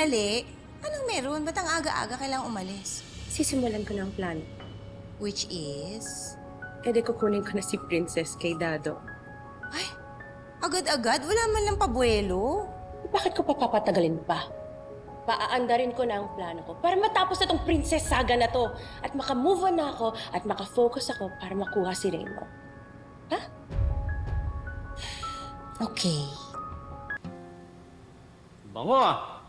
sandali. Anong meron? Ba't ang aga-aga kailangang umalis? Sisimulan ko ng plan. Which is... Kukunin ko na si Princess kay Dado. Ay, agad-agad? Wala man lang pabuelo. Bakit ko pa papatagalin pa? Paaandarin ko na ang plano ko para matapos na tong princess saga na to at makamove on na ako at makafocus ako para makuha si Raymond. Ha? Okay. Bango ah!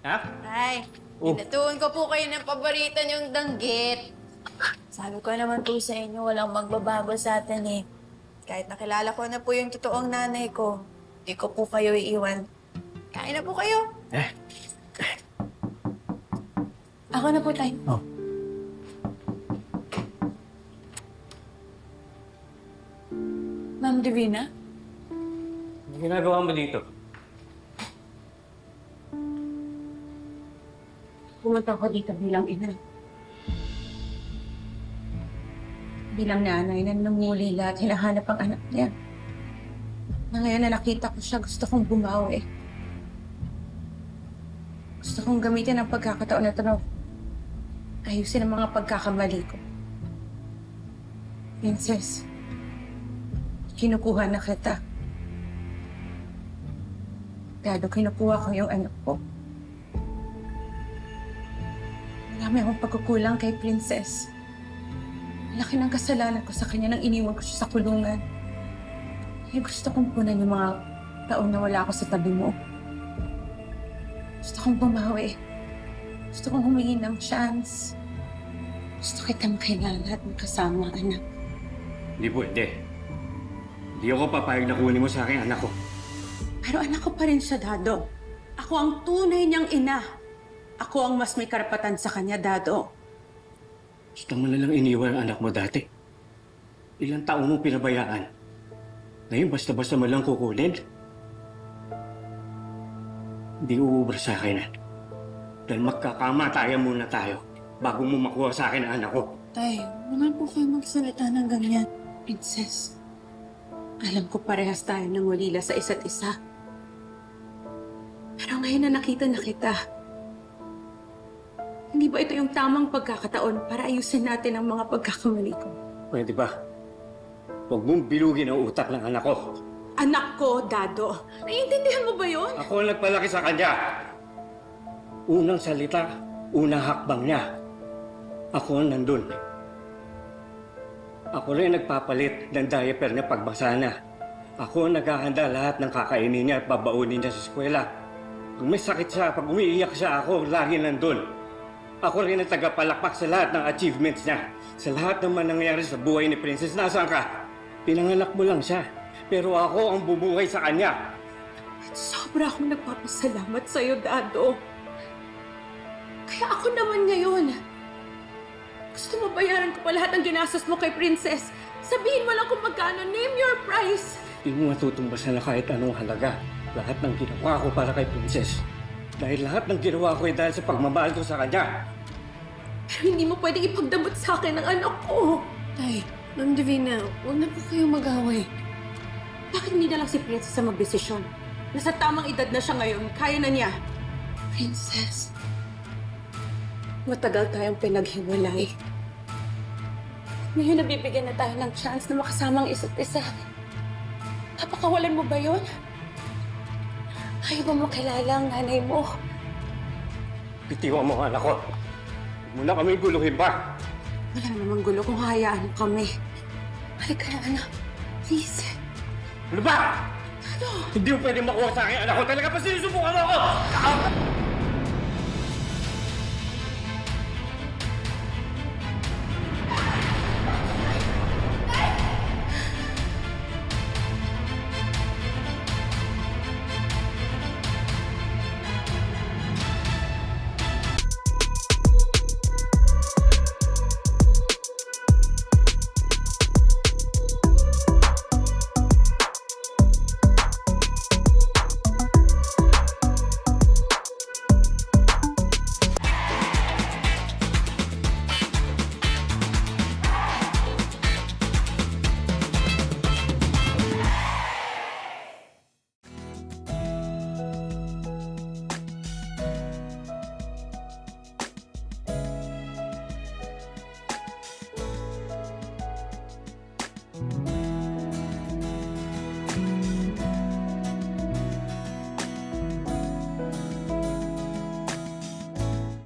Ha? Ay, Oh. pinatuon ko po kayo ng paborito niyong danggit. Sabi ko naman po sa inyo, walang magbabago sa atin eh. Kahit nakilala ko na po yung totoong nanay ko, hindi ko po kayo iiwan. Kain na po kayo. Ako na po, Tay. Oh. Ma'am Divina? Ano ginagawa mo dito? Pumunta ko dito bilang ina. Bilang nanay na nangulila at hinahanap ang anak niya. Na ngayon na nakita ko siya, gusto kong bumawi. Gusto kong gamitin ang pagkakataon na ito na ayusin ang mga pagkakamali ko. Princess, kinukuha na kita. Dado, kinukuha ko yung anak ko. Marami akong pagkukulang kay Princess. Laki ng kasalanan ko sa kanya nang iniwan ko siya sa kulungan. Kaya gusto kong punan yung mga taon na wala ako sa tabi mo. Gusto kong bumawi. Gusto kong humingi ng chance. Gusto kitang kailangan at makasama, anak. Hindi pwede. Hindi ako papayag na kunin mo sa akin anak ko. Pero anak ko pa rin siya, Dado. Ako ang tunay niyang ina. Ako ang mas may karapatan sa kanya, Dado. Gusto mo na lang iniwan ang anak mo dati. Ilang taon mo pinabayaan. Ngayon basta-basta mo lang kukunin. Hindi uubra sa akin. Dahil magkakamatayan muna tayo bago mo makuha sa akin ang anak ko. Tay, naman po kayo magsalita ng ganyan. Princess, alam ko parehas tayo nang walila sa isa't isa. Pero ngayon na nakita na kita, hindi ba ito yung tamang pagkakataon para ayusin natin ang mga pagkakamali ko? Pwede ba? Huwag mong bilugin ang utak ng anak ko. Anak ko, Dado. Naiintindihan mo ba yun? Ako ang nagpalaki sa kanya. Unang salita, unang hakbang niya. Ako ang nandun. Ako rin nagpapalit ng diaper niya pagbasa na. Ako ang naghahanda lahat ng kakainin niya at babaunin niya sa eskwela. Pag may sakit siya, pag umiiyak siya, ako lagi nandun. Ako rin ang tagapalakpak sa lahat ng achievements niya. Sa lahat ng nangyayari sa buhay ni Princess, nasaan ka? Pinanganak mo lang siya. Pero ako ang bumuhay sa kanya. Sobra akong nagpapasalamat sa'yo, Dado. Kaya ako naman ngayon. Gusto mo bayaran ko pa lahat ng ginastos mo kay Princess? Sabihin mo lang kung magkano. Name your price. Hindi mo matutumbasan na kahit anong halaga. Lahat ng ginawa ko para kay Princess. Dahil lahat ng ginawa ko ay dahil sa pagmamahal ko sa kanya. Pero hindi mo pwedeng ipagdamot sa akin ang anak ko. Tay, Ma'am Divina, huwag na po kayong mag-away. Bakit hindi na lang si Princess ang magdesisyon? Nasa tamang edad na siya ngayon. Kaya na niya. Princess, matagal tayong pinaghiwalay. Ngayon nabibigyan na tayo ng chance na makasama ang isa't isa. Napakawalan mo ba yun? Ayaw ba mo kilala ang nanay mo? Bitiwan mo ang anak ko. Huwag mo na kami guluhin pa. Wala namang gulo kung hayaan mo kami. Halika na, anak. Please. Ano ba? Ano? Hindi mo pwede makuha sa akin anak ko. Talaga pa sinusubukan mo ako!